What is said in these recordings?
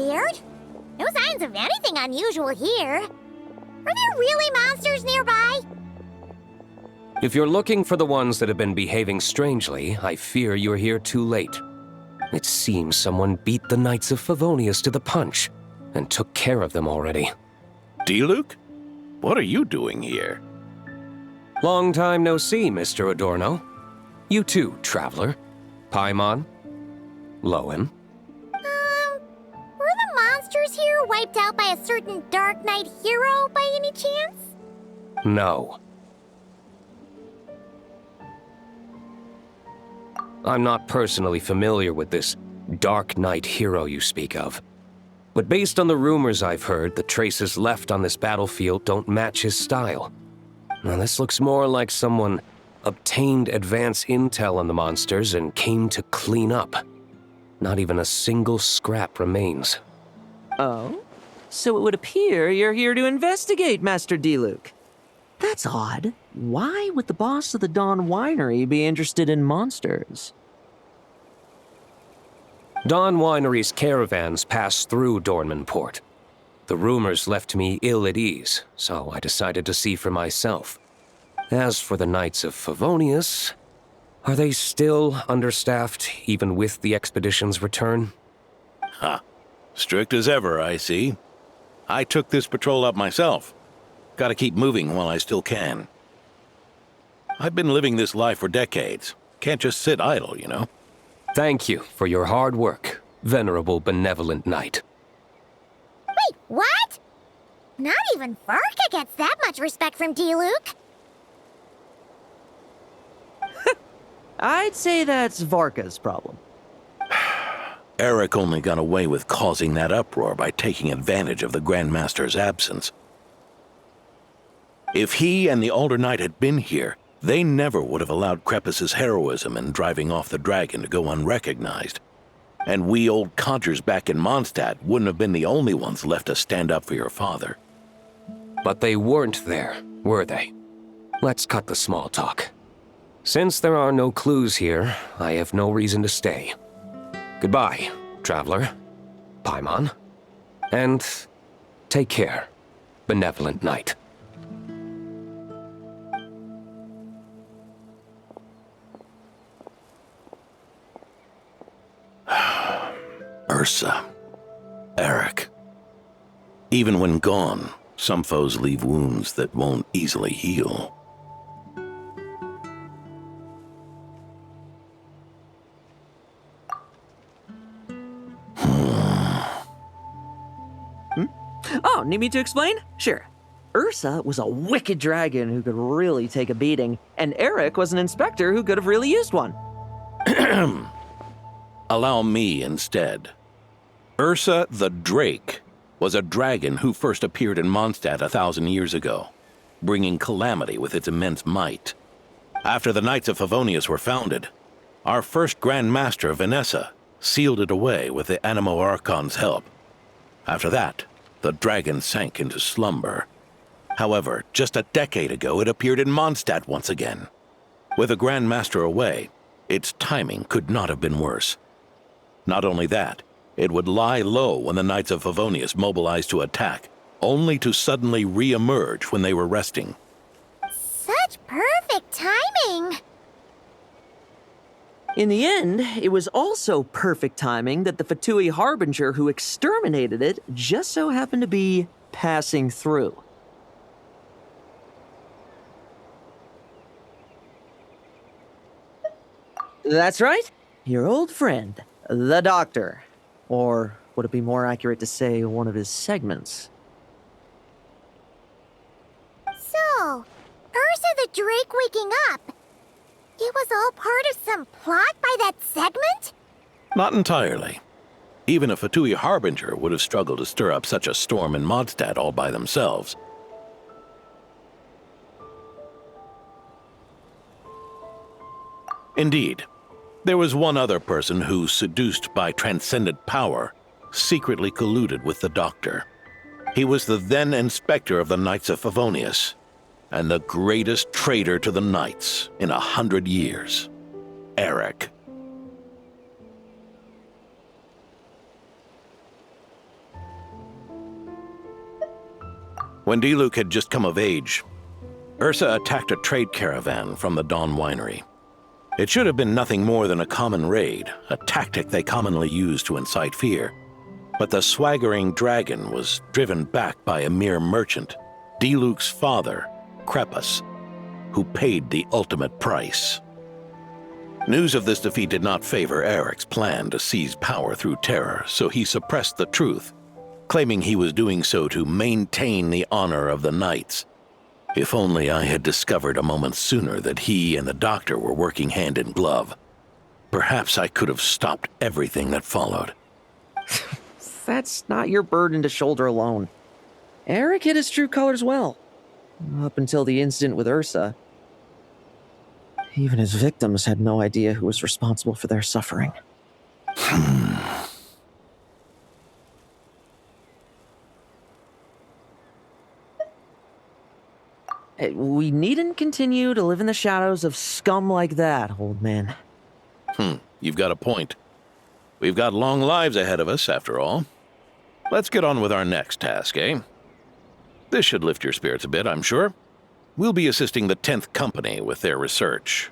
weird. No signs of anything unusual here. Are there really monsters nearby? If you're looking for the ones that have been behaving strangely, I fear you're here too late. It seems someone beat the Knights of Favonius to the punch and took care of them already. Diluc? What are you doing here? Long time no see, Mr. Adorno. You too, traveler. Paimon? Lohen? Were the monsters here wiped out by a certain Dark Knight hero by any chance? No. I'm not personally familiar with this Dark Knight hero you speak of. But based on the rumors I've heard, the traces left on this battlefield don't match his style. Now this looks more like someone obtained advance intel on the monsters and came to clean up. Not even a single scrap remains. Oh? So it would appear you're here to investigate, Master Diluc. That's odd. Why would the boss of the Dawn Winery be interested in monsters? Dawn Winery's caravans pass through Dornmanport. The rumors left me ill at ease, so I decided to see for myself. As for the Knights of Favonius, are they still understaffed even with the expedition's return? Ha. Strict as ever, I see. I took this patrol up myself. Gotta keep moving while I still can. I've been living this life for decades. Can't just sit idle, you know? Thank you for your hard work, venerable benevolent knight. Wait, what? Not even Varka gets that much respect from Diluc. I'd say that's Varka's problem. Eric only got away with causing that uproar by taking advantage of the Grandmaster's absence. If he and the Alder Knight had been here, they never would have allowed Krepus's heroism in driving off the dragon to go unrecognized. And we old codgers back in Mondstadt wouldn't have been the only ones left to stand up for your father. But they weren't there, were they? Let's cut the small talk. Since there are no clues here, I have no reason to stay. Goodbye, traveler, Paimon, and take care, benevolent knight. Ursa. Eric. Even when gone, some foes leave wounds that won't easily heal. Oh, need me to explain? Sure. Ursa was a wicked dragon who could really take a beating, and Eric was an inspector who could have really used one. Allow me instead. Ursa the Drake was a dragon who first appeared in Mondstadt 1,000 years ago, bringing calamity with its immense might. After the Knights of Favonius were founded, our first Grand Master, Vanessa, sealed it away with the Animo Archon's help. After that, the dragon sank into slumber. However, just a decade ago, it appeared in Mondstadt once again. With the Grand Master away, its timing could not have been worse. Not only that, it would lie low when the Knights of Favonius mobilized to attack, only to suddenly re-emerge when they were resting. Such perfect timing. In the end, it was also perfect timing that the Fatui Harbinger who exterminated it just so happened to be passing through. That's right, your old friend, the Doctor. Or would it be more accurate to say one of his segments? So, Ursa the Drake waking up. It was all part of some plot by that segment? Not entirely. Even a Fatui Harbinger would have struggled to stir up such a storm in Mondstadt all by themselves. Indeed, there was one other person who, seduced by transcendent power, secretly colluded with the Doctor. He was the then Inspector of the Knights of Favonius, and the greatest traitor to the Knights in 100 years, Eric. When Diluc had just come of age, Ursa attacked a trade caravan from the Dawn Winery. It should have been nothing more than a common raid, a tactic they commonly use to incite fear. But the swaggering dragon was driven back by a mere merchant, Diluc's father, Crepus, who paid the ultimate price. News of this defeat did not favor Eric's plan to seize power through terror, so he suppressed the truth, claiming he was doing so to maintain the honor of the knights. If only I had discovered a moment sooner that he and the doctor were working hand in glove. Perhaps I could have stopped everything that followed. That's not your burden to shoulder alone. Eric hid his true colors well. Up until the incident with Ursa. Even his victims had no idea who was responsible for their suffering. We needn't continue to live in the shadows of scum like that, old man. You've got a point. We've got long lives ahead of us, after all. Let's get on with our next task, eh? This should lift your spirits a bit, I'm sure. We'll be assisting the 10th Company with their research.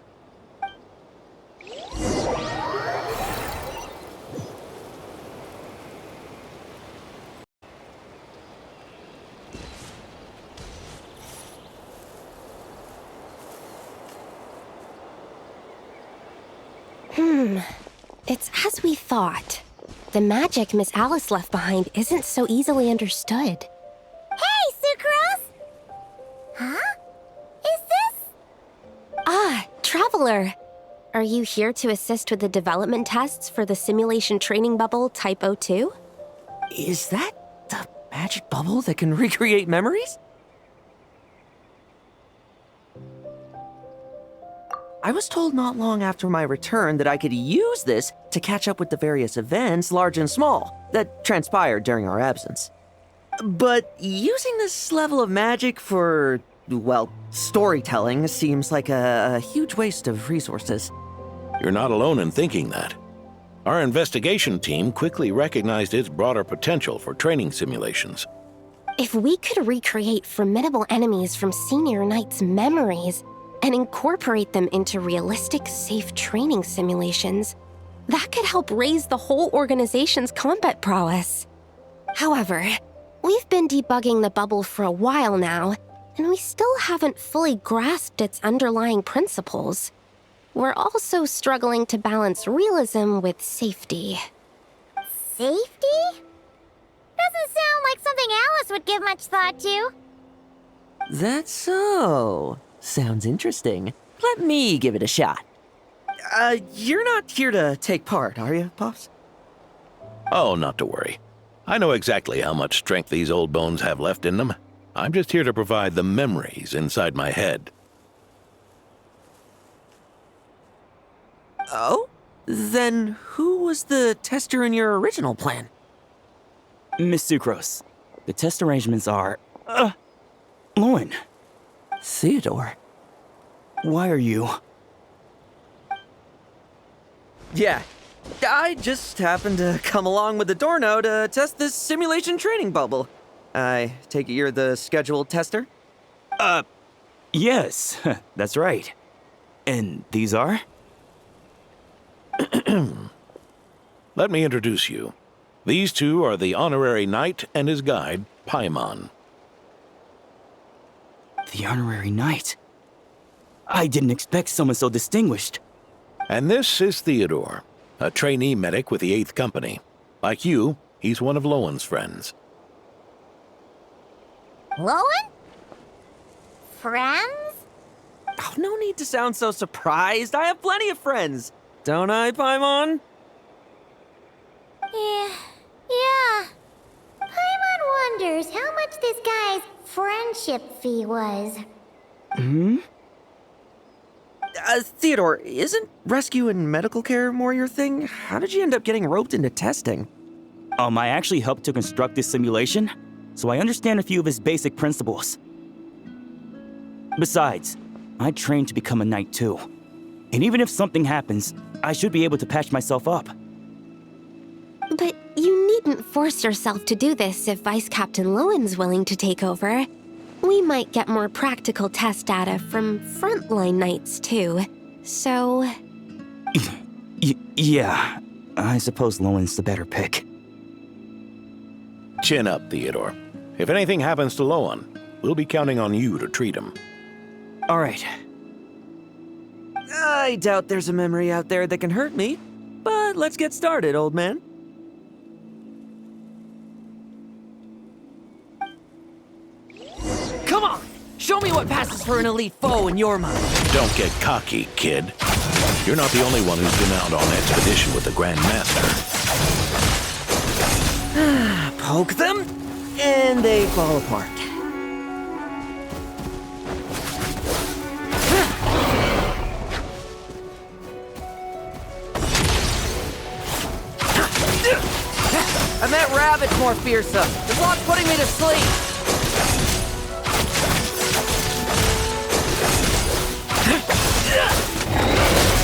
It's as we thought. The magic Miss Alice left behind isn't so easily understood. Hey, Sucrose! Huh? Is this? Ah, Traveler. Are you here to assist with the development tests for the simulation training bubble Type 02? Is that the magic bubble that can recreate memories? I was told not long after my return that I could use this to catch up with the various events, large and small, that transpired during our absence. But using this level of magic for, well, storytelling seems like a huge waste of resources. You're not alone in thinking that. Our investigation team quickly recognized its broader potential for training simulations. If we could recreate formidable enemies from Senior Knight's memories and incorporate them into realistic, safe training simulations, that could help raise the whole organization's combat prowess. However, we've been debugging the bubble for a while now, and we still haven't fully grasped its underlying principles. We're also struggling to balance realism with safety. Safety? Doesn't sound like something Alice would give much thought to. That's so. Sounds interesting. Let me give it a shot. You're not here to take part, are you, Pops? Oh, not to worry. I know exactly how much strength these old bones have left in them. I'm just here to provide the memories inside my head. Oh? Then who was the tester in your original plan? Miss Sucrose, the test arrangements are... Lohen, Theodore. why are you... Yeah, I just happened to come along with the Dorno to test this simulation training bubble. I take it you're the scheduled tester? Yes, that's right. And these are? Let me introduce you. These two are the honorary knight and his guide, Paimon. The honorary knight. I didn't expect someone so distinguished. And this is Theodore, a trainee medic with the 8th Company. Like you, he's one of Lowen's friends. Lohen? Friends? Oh, no need to sound so surprised. I have plenty of friends. Don't I, Paimon? Yeah. Paimon wonders how much this guy's friendship fee was. Theodore, isn't rescue and medical care more your thing? How did you end up getting roped into testing? I actually helped to construct this simulation, so I understand a few of its basic principles. Besides, I trained to become a knight too. And even if something happens, I should be able to patch myself up. But you needn't force yourself to do this if Vice Captain Lowen's willing to take over. We might get more practical test data from frontline knights, too. So... Yeah, I suppose Lowen's the better pick. Chin up, Theodore. If anything happens to Lohen, we'll be counting on you to treat him. All right. I doubt there's a memory out there that can hurt me, but let's get started, old man. Come on! Show me what passes for an elite foe in your mind. Don't get cocky, kid. You're not the only one who's been out on expedition with the Grand Master. Poke them, and they fall apart. And that rabbit's more fearsome. This lot's putting me to sleep.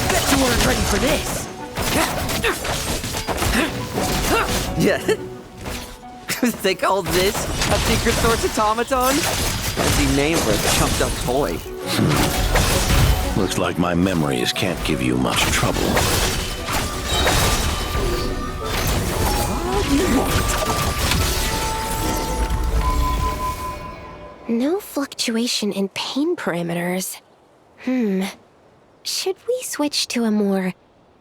Bet you weren't ready for this. Yeah. They called this a secret source automaton? Fancy name for a chumped up toy. Looks like my memories can't give you much trouble. No fluctuation in pain parameters. Should we switch to a more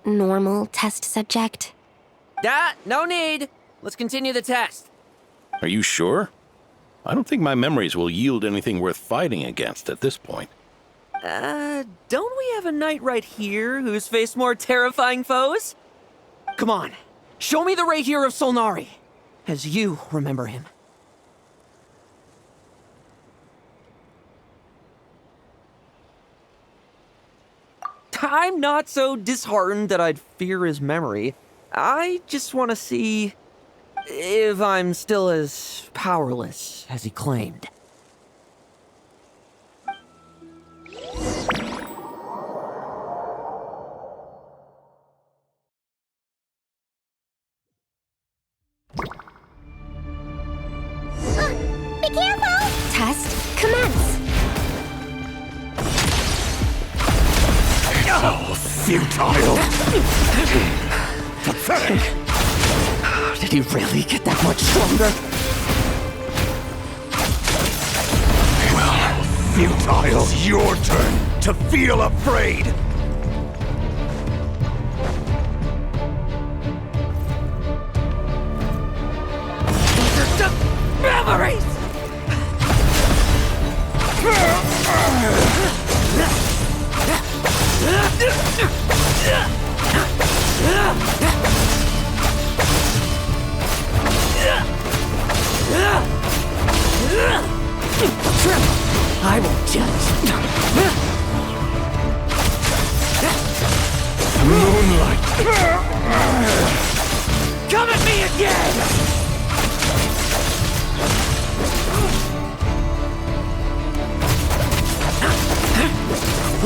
normal test subject? No need. Let's continue the test. Are you sure? I don't think my memories will yield anything worth fighting against at this point. Don't we have a knight right here who's faced more terrifying foes? Come on, show me the rerir of Solnari, as you remember him. I'm not so disheartened that I'd fear his memory. I just want to see if I'm still as powerless as he claimed. Be careful! Test commence! Oh, futile! Pathetic! Did he really get that much stronger? Well, futile, it's your turn to feel afraid! These are just memories! I won't judge. Moonlight! Come at me again!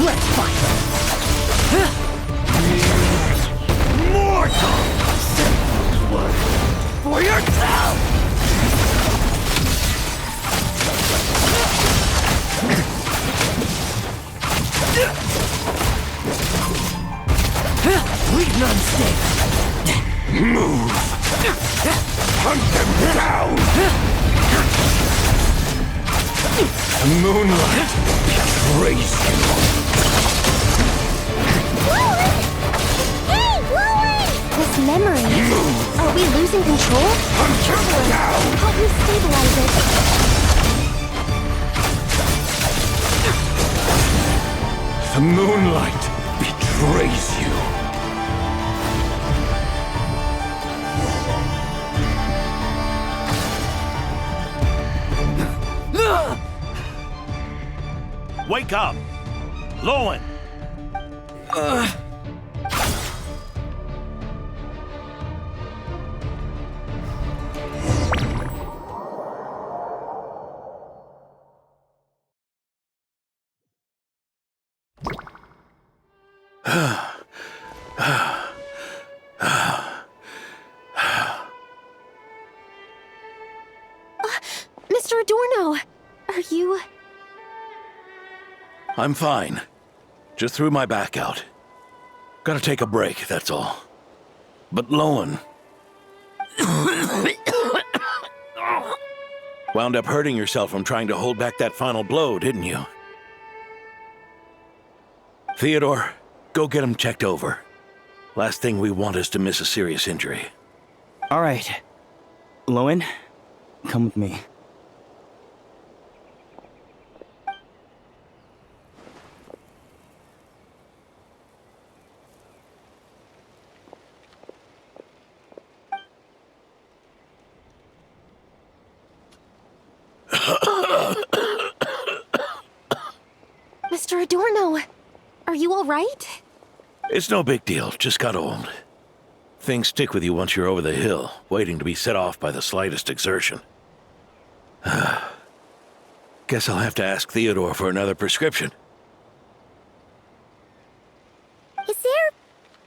Let's fight! Mortal! Blood for yourself! Leave none stay. Move! Hunt them down! The moonlight betrays you. Lohen! Hey, Lohen! This memory... Move! Are we losing control? Hunt them down! Help me stabilize it. The moonlight betrays you. Wake up! Lohen! Mr. Adorno, are you... I'm fine. Just threw my back out. Gotta take a break, that's all. But Lohen... wound up hurting yourself from trying to hold back that final blow, didn't you? Theodore, go get him checked over. Last thing we want is to miss a serious injury. All right. Lohen, come with me. Mr. Adorno, are you all right? It's no big deal, just got old. Things stick with you once you're over the hill, waiting to be set off by the slightest exertion. Guess I'll have to ask Theodore for another prescription. Is there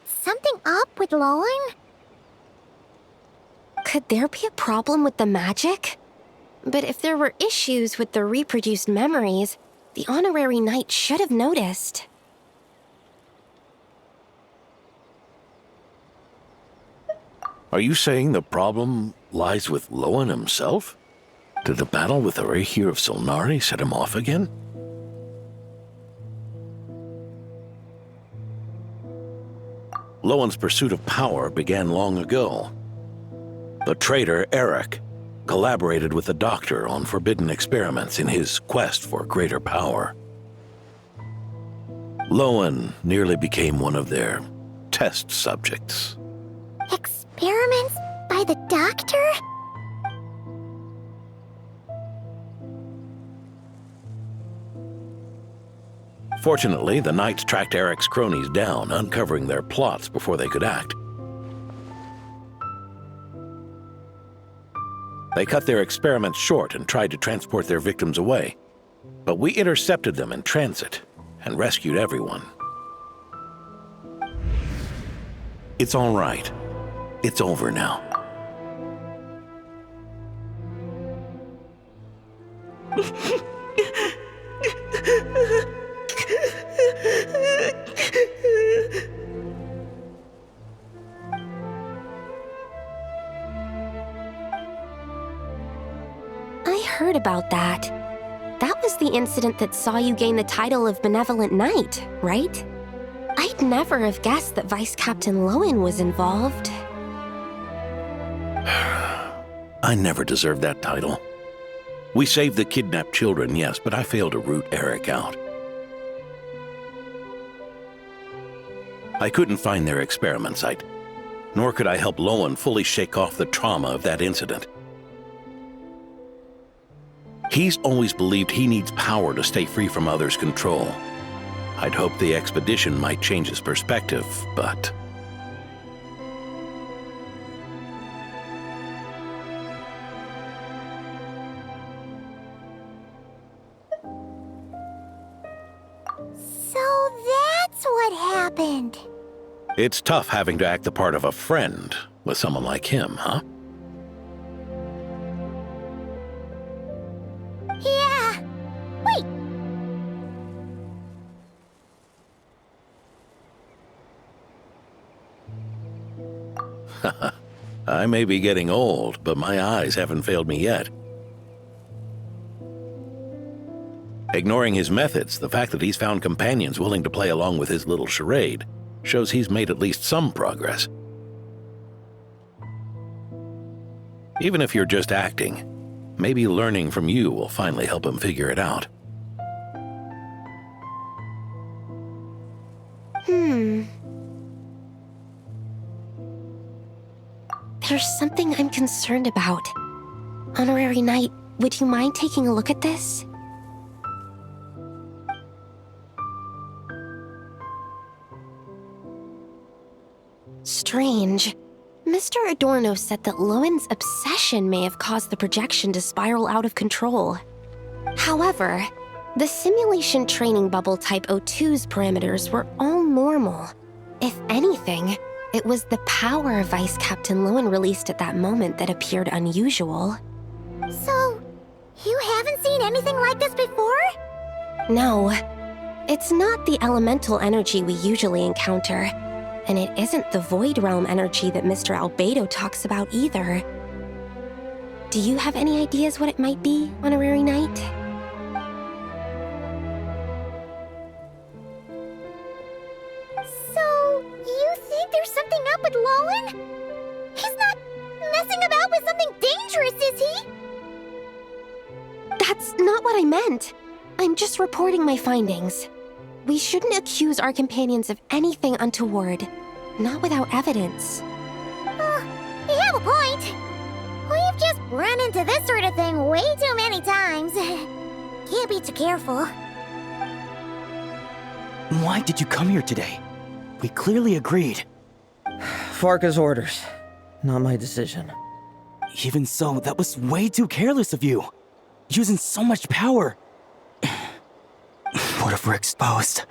something up with Lohen? Could there be a problem with the magic? But if there were issues with the reproduced memories, the honorary knight should have noticed. Are you saying the problem lies with Lohen himself? Did the battle with the rerir of Solnari set him off again? Lohen's pursuit of power began long ago. The traitor, Eric, collaborated with the Doctor on forbidden experiments in his quest for greater power. Lohen nearly became one of their test subjects. Experiments by the Doctor? Fortunately, the Knights tracked Eric's cronies down, uncovering their plots before they could act. They cut their experiments short and tried to transport their victims away. But we intercepted them in transit and rescued everyone. It's all right. It's over now. I heard about that. That was the incident that saw you gain the title of Benevolent Knight, right? I'd never have guessed that Vice Captain Lohen was involved. I never deserved that title. We saved the kidnapped children, yes, but I failed to root Eric out. I couldn't find their experiment site, nor could I help Lohen fully shake off the trauma of that incident. He's always believed he needs power to stay free from others' control. I'd hoped the expedition might change his perspective, but... So that's what happened. It's tough having to act the part of a friend with someone like him, huh? Yeah. Wait. I may be getting old, but my eyes haven't failed me yet. Ignoring his methods, the fact that he's found companions willing to play along with his little charade shows he's made at least some progress. Even if you're just acting, maybe learning from you will finally help him figure it out. There's something I'm concerned about. Honorary Knight, would you mind taking a look at this? Strange. Mr. Adorno said that Lohen's obsession may have caused the projection to spiral out of control. However, the simulation training bubble Type O2's parameters were all normal. If anything, it was the power Vice Captain Lohen released at that moment that appeared unusual. So, you haven't seen anything like this before? No. It's not the elemental energy we usually encounter, and it isn't the Void Realm energy that Mr. Albedo talks about either. Do you have any ideas what it might be on a weary night? So, you think there's something up with Lohen? He's not messing about with something dangerous, is he? That's not what I meant. I'm just reporting my findings. We shouldn't accuse our companions of anything untoward, not without evidence. You have a point. We've just run into this sort of thing way too many times. Can't be too careful. Why did you come here today? We clearly agreed. Farka's orders, not my decision. Even so, that was way too careless of you. Using so much power. What if we're exposed?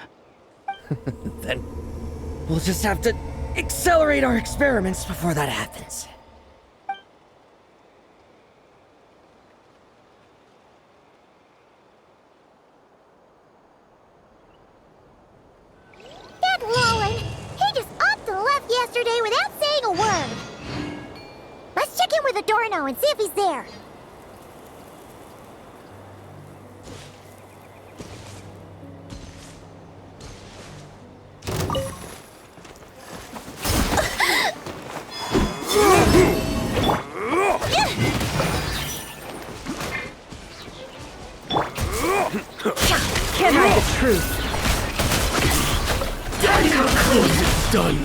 Then we'll just have to accelerate our experiments before that happens. That Lohen, he just up and left yesterday without saying a word. Let's check in with Adorno and see if he's there. Can't hide the truth. Done.